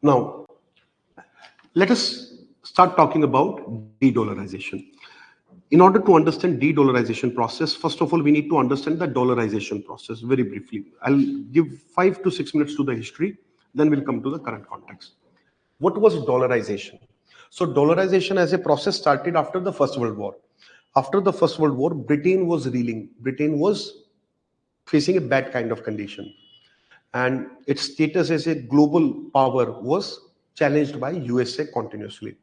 Now, let us start talking about de-dollarization. In order to understand de-dollarization process, first of all, we need to understand the dollarization process very briefly. I'll give 5 to 6 minutes to the history, then we'll come to the current context. What was dollarization? So dollarization as a process started after the First World War. After the First World War, Britain was reeling. Britain was facing a bad kind of condition, and its status as a global power was challenged by USA continuously.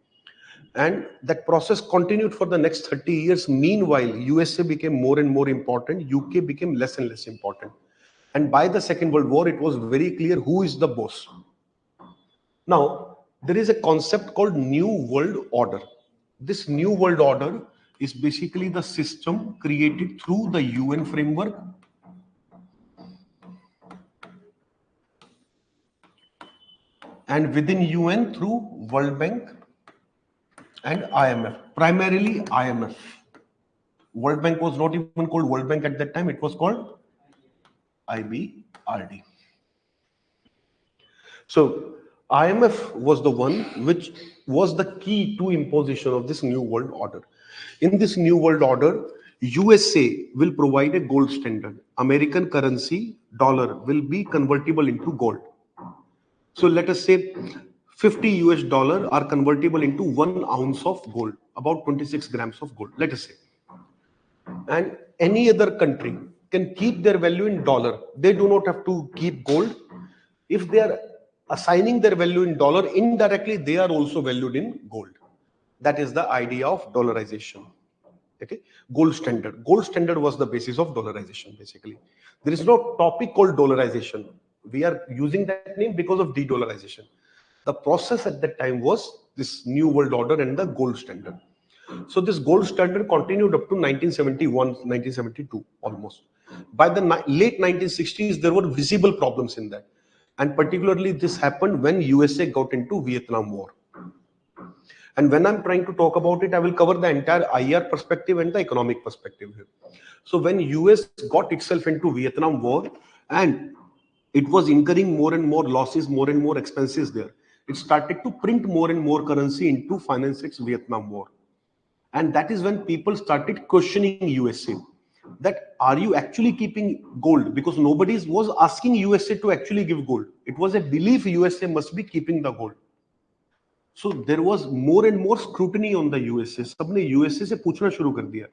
And that process continued for the next 30 years. Meanwhile, USA became more and more important, UK became less and less important. And by the Second World War, it was very clear who is the boss. Now, there is a concept called New World Order. This New World Order is basically the system created through the UN framework, and within UN through World Bank and IMF, primarily IMF. World Bank was not even called World Bank at that time, it was called IBRD. So IMF was the one which was the key to imposition of this new world order. In this new world order, USA will provide a gold standard. American currency, dollar, will be convertible into gold. So let us say 50 US dollar are convertible into 1 ounce of gold, about 26 grams of gold, let us say. And any other country can keep their value in dollar. They do not have to keep gold. If they are assigning their value in dollar, indirectly they are also valued in gold. That is the idea of dollarization. Okay, gold standard. Gold standard was the basis of dollarization. Basically, there is no topic called dollarization. We are using that name because of de-dollarization. The process at that time was this new world order and the gold standard. So this gold standard continued up to 1971, 1972 almost. By the late 1960s, there were visible problems in that. And particularly this happened when USA got into Vietnam War. And when I'm trying to talk about it, I will cover the entire IR perspective and the economic perspective here. So when US got itself into Vietnam War and it was incurring more and more losses, more and more expenses there, it started to print more and more currency into finance its Vietnam War. And that is when people started questioning USA that are you actually keeping gold? Because nobody was asking USA to actually give gold. It was a belief USA must be keeping the gold. So there was more and more scrutiny on the USA. सबने USA से पूछना शुरू कर दिया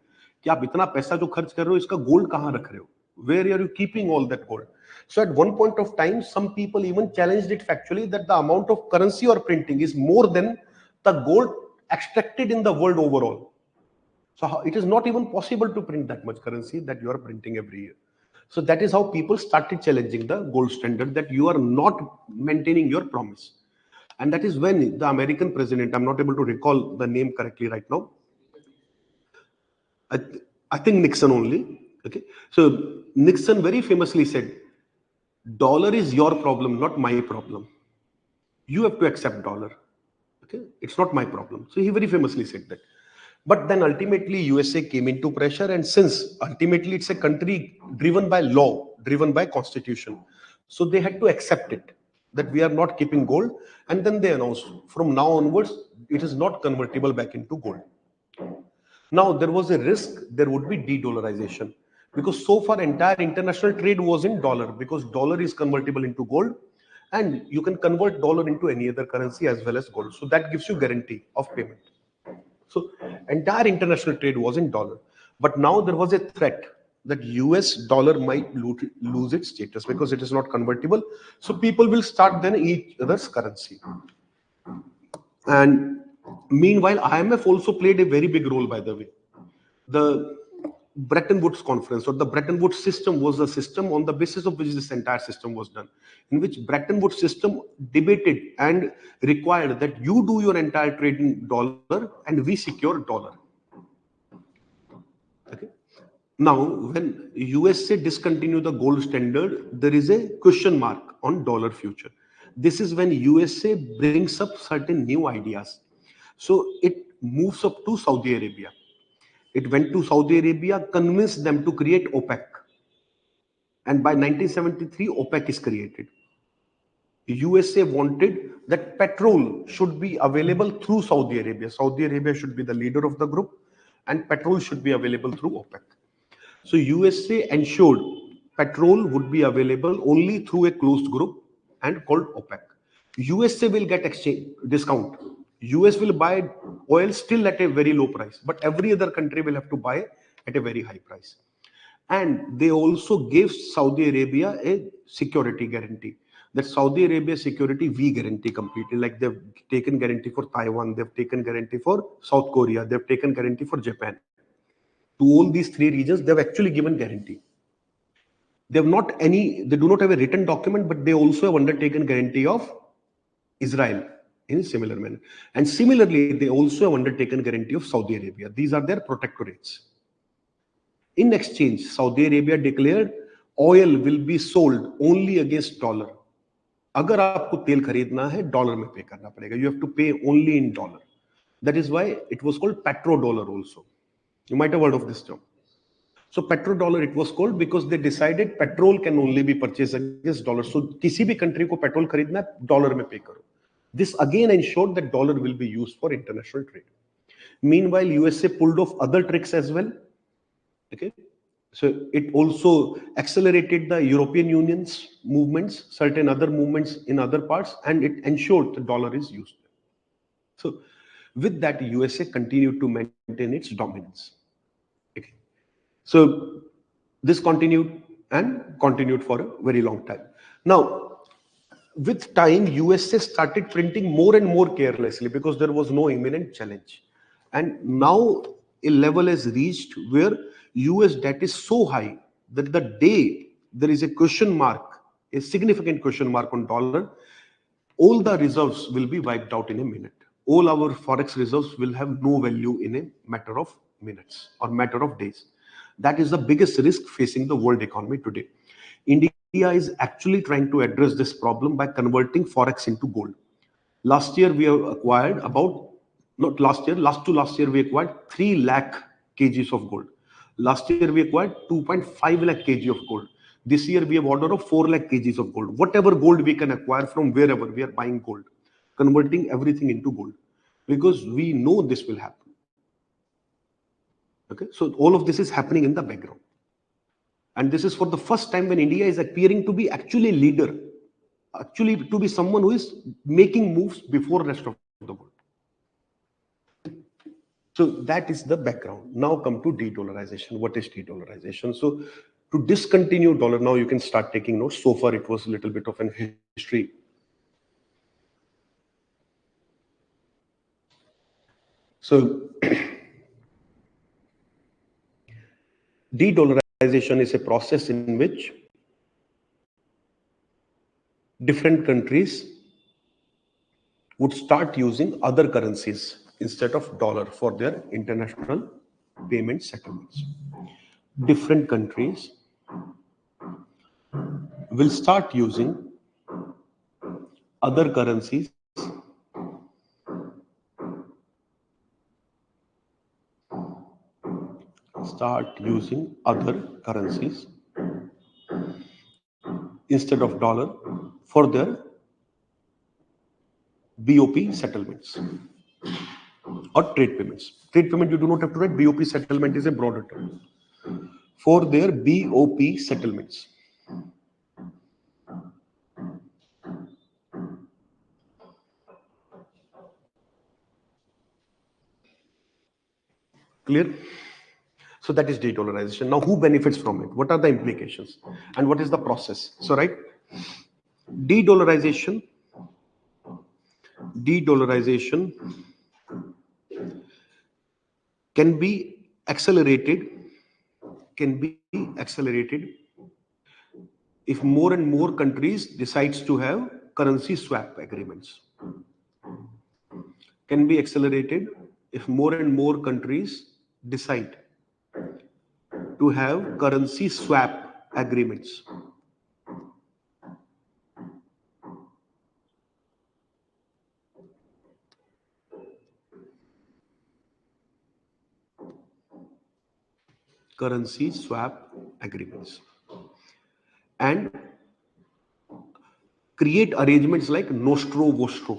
कि आप इतना पैसा जो खर्च कर रहे हो इसका गोल्ड कहाँ रख रहे हो? Where are you keeping all that gold? So at one point of time, some people even challenged it factually that the amount of currency or printing is more than the gold extracted in the world overall. So it is not even possible to print that much currency that you are printing every year. So that is how people started challenging the gold standard, that you are not maintaining your promise. And that is when the American president, I'm not able to recall the name correctly right now, I think Nixon only. Okay. So Nixon very famously said, dollar is your problem, not my problem. You have to accept dollar. Okay. It's not my problem. So he very famously said that. But then ultimately USA came into pressure, and since ultimately it's a country driven by law, driven by constitution, so they had to accept it that we are not keeping gold, and then they announced from now onwards it is not convertible back into gold. Now there was a risk there would be de-dollarization, because so far entire international trade was in dollar, because dollar is convertible into gold and you can convert dollar into any other currency as well as gold, so that gives you guarantee of payment. So entire international trade was in dollar. But now there was a threat that US dollar might lose its status because it is not convertible. So people will start then each other's currency. And meanwhile, IMF also played a very big role, by the way. The Bretton Woods conference or the Bretton Woods system was the system on the basis of which this entire system was done, in which Bretton Woods system debated and required that you do your entire trade in dollar and we secure dollar. Okay. Now, when USA discontinue the gold standard, there is a question mark on dollar future. This is when USA brings up certain new ideas. So it moves up to Saudi Arabia. It went to Saudi Arabia, convinced them to create OPEC. And by 1973, OPEC is created. USA wanted that petrol should be available through Saudi Arabia. Saudi Arabia should be the leader of the group, and petrol should be available through OPEC. So USA ensured petrol would be available only through a closed group and called OPEC. USA will get exchange discount. US will buy oil still at a very low price, but every other country will have to buy at a very high price. And they also gave Saudi Arabia a security guarantee. That Saudi Arabia security we guarantee completely. Like they've taken guarantee for Taiwan, they've taken guarantee for South Korea, they've taken guarantee for Japan. To all these three regions, they've actually given guarantee. They do not have a written document, but they also have undertaken guarantee of Israel in similar manner. And similarly, they also have undertaken guarantee of Saudi Arabia. These are their protectorates. In exchange, Saudi Arabia declared oil will be sold only against dollar. अगर आपको तेल खरीदना है dollar में पे करना पड़ेगा. You have to pay only in dollar. That is why it was called Petro Dollar also. You might have heard of this term. So Petro Dollar it was called because they decided petrol can only be purchased against dollar. So किसी भी country को petrol खरीदना है dollar में पे करो. This again ensured that dollar will be used for international trade. Meanwhile, USA pulled off other tricks as well. Okay, so it also accelerated the European Union's movements, certain other movements in other parts, and it ensured the dollar is used. So with that, USA continued to maintain its dominance. Okay. So this continued and continued for a very long time. Now, with time, USA started printing more and more carelessly because there was no imminent challenge. And now a level has reached where US debt is so high that the day there is a question mark, a significant question mark on dollar, all the reserves will be wiped out in a minute. All our forex reserves will have no value in a matter of minutes or matter of days. That is the biggest risk facing the world economy today. India is actually trying to address this problem by converting forex into gold. Last year we have acquired about, not last year, last year we acquired 3 lakh kgs of gold. Last year we acquired 2.5 lakh kg of gold. This year we have order of 4 lakh kgs of gold. Whatever gold we can acquire from wherever, we are buying gold, converting everything into gold because we know this will happen. Okay, so all of this is happening in the background. And this is for the first time when India is appearing to be actually a leader, actually to be someone who is making moves before the rest of the world. So that is the background. Now come to de-dollarization. What is de-dollarization? So to discontinue dollar, now you can start taking notes. So far it was a little bit of an history. So de-dollarization is a process in which different countries would start using other currencies instead of dollar for their international payment settlements. Different countries will start using other currencies instead of dollar for their BOP settlements or trade payments. Trade payment you do not have to write. BOP settlement is a broader term. For their BOP settlements. Clear? So that is de-dollarization. Now, who benefits from it? What are the implications? And what is the process? So, right, de-dollarization can be accelerated if more and more countries decides to have currency swap agreements. Can be accelerated if more and more countries decide to have currency swap agreements. Currency swap agreements. And create arrangements like nostro vostro.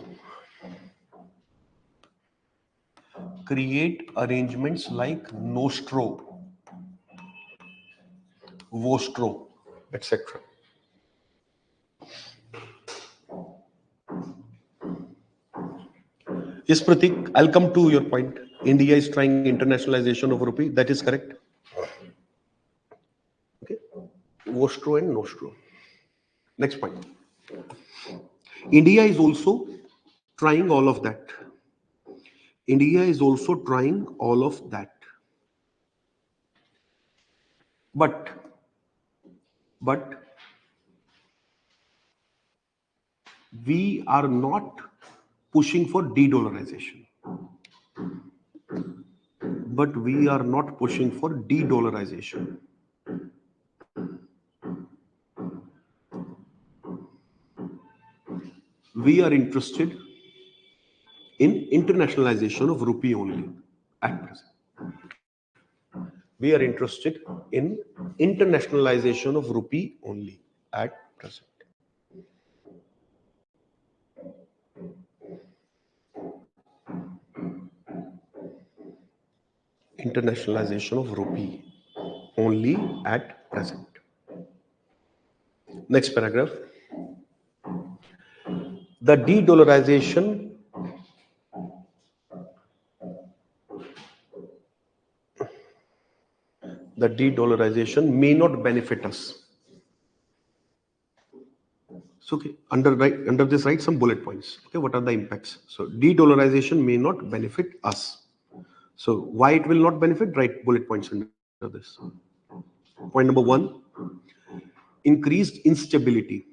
Create arrangements like nostro vostro, etc. Yes, Pratik, I'll come to your point. India is trying internationalization of rupee. That is correct. Okay. Vostro and nostro. Next point. India is also trying all of that. India is also trying all of that. But, but we are not pushing for de-dollarization. But we are not pushing for de-dollarization. We are interested in internationalization of rupee only at present. We are interested in internationalization of rupee only at present. Internationalization of rupee only at present. Next paragraph. The de-dollarization may not benefit us. So, okay, under this, write some bullet points. Okay, what are the impacts? So, de-dollarization may not benefit us. So, why it will not benefit? Write bullet points under this. Point number 1: increased instability.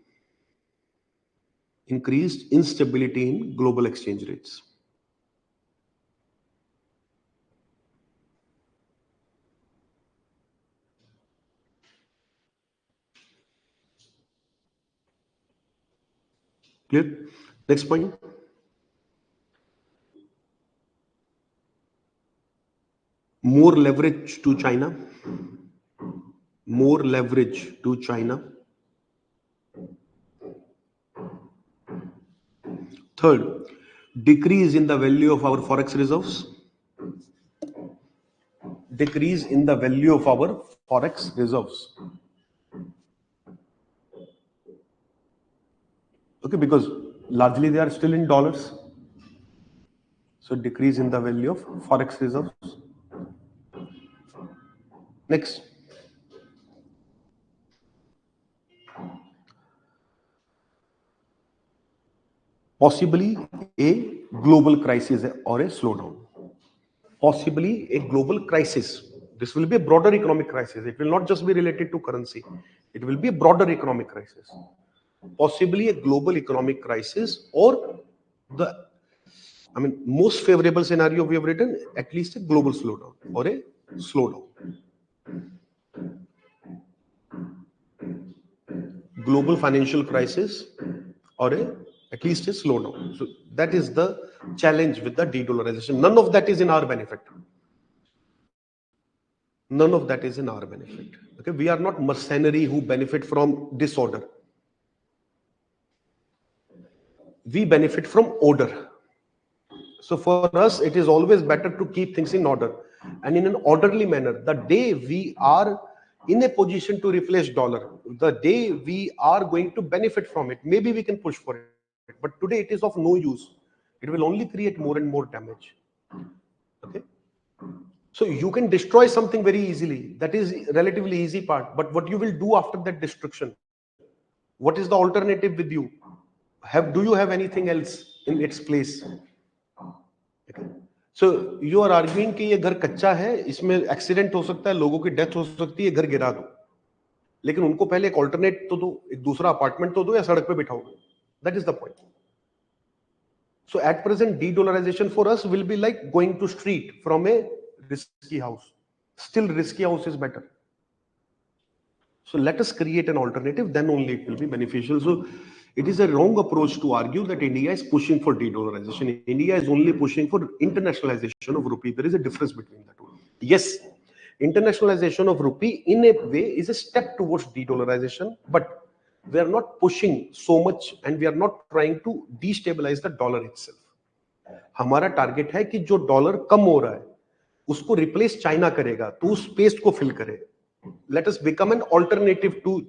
Increased instability in global exchange rates. Clear? Next point. More leverage to China. More leverage to China. Third, decrease in the value of our forex reserves. Decrease in the value of our forex reserves. Okay, because largely they are still in dollars. So decrease in the value of forex reserves. Next. Possibly a global crisis or a slowdown. Possibly a global crisis. This will be a broader economic crisis. It will not just be related to currency. It will be a broader economic crisis. Possibly a global economic crisis, or most favorable scenario we have written, at least a global slowdown or a slowdown. Global financial crisis or at least a slowdown. So that is the challenge with the de-dollarization. None of that is in our benefit. None of that is in our benefit. Okay, we are not mercenary who benefit from disorder. We benefit from order. So for us, it is always better to keep things in order and in an orderly manner. The day we are in a position to replace dollar, the day we are going to benefit from it, maybe we can push for it. But today it is of no use. It will only create more and more damage. Okay. So you can destroy something very easily. That is relatively easy part. But what you will do after that destruction? What is the alternative with you? Do you have anything else in its place? So you are arguing कि ये घर कच्चा है, इसमें accident हो सकता है, लोगों की डेथ हो सकती है, घर गिरा दो, लेकिन उनको पहले एक ऑल्टरनेट तो दो, एक दूसरा अपार्टमेंट तो दो या सड़क पे बिठाओ. That is the point. So at present de-dollarization for us will be like going to street from a risky house. Still risky house is better. So let us create an alternative, then only it will be beneficial. So it is a wrong approach to argue that India is pushing for de-dollarization. India is only pushing for internationalization of rupee. There is a difference between the two. Yes, internationalization of rupee in a way is a step towards de-dollarization, but we are not pushing so much and we are not trying to destabilize the dollar itself. हमारा target है कि जो dollar कम हो रहा है उसको replace China करेगा, तो उस स्पेस को फिल करे. Let us become an alternative to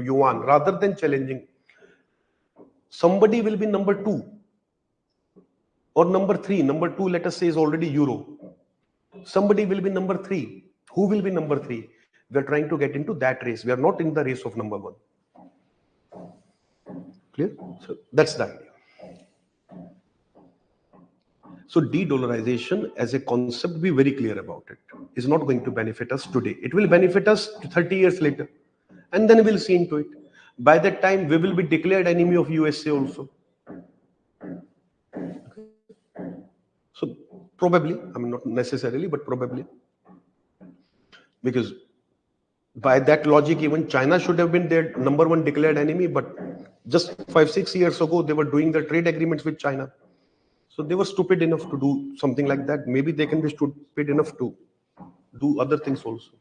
yuan rather than challenging. Somebody will be number 2 or number 3. Number 2, let us say, is already euro. Somebody will be number 3. Who will be number 3? We are trying to get into that race. We are not in the race of number 1. Clear? So that's the idea. So de-dollarization as a concept, be very clear about it, is not going to benefit us today. It will benefit us 30 years later. And then we'll see into it. By that time, we will be declared enemy of USA also. So probably, I mean, not necessarily, but probably. Because by that logic, even China should have been their number 1 declared enemy, but just 5-6 years ago, they were doing the trade agreements with China. So they were stupid enough to do something like that. Maybe they can be stupid enough to do other things also.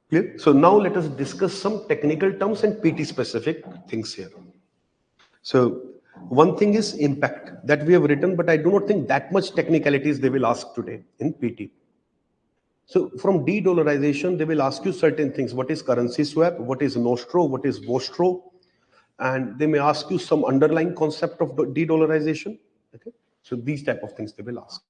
Clear? So now let us discuss some technical terms and PT specific things here. So one thing is impact that we have written, but I do not think that much technicalities they will ask today in PT. So from de-dollarization, they will ask you certain things. What is currency swap? What is nostro? What is vostro? And they may ask you some underlying concept of de-dollarization. Okay, so these type of things they will ask.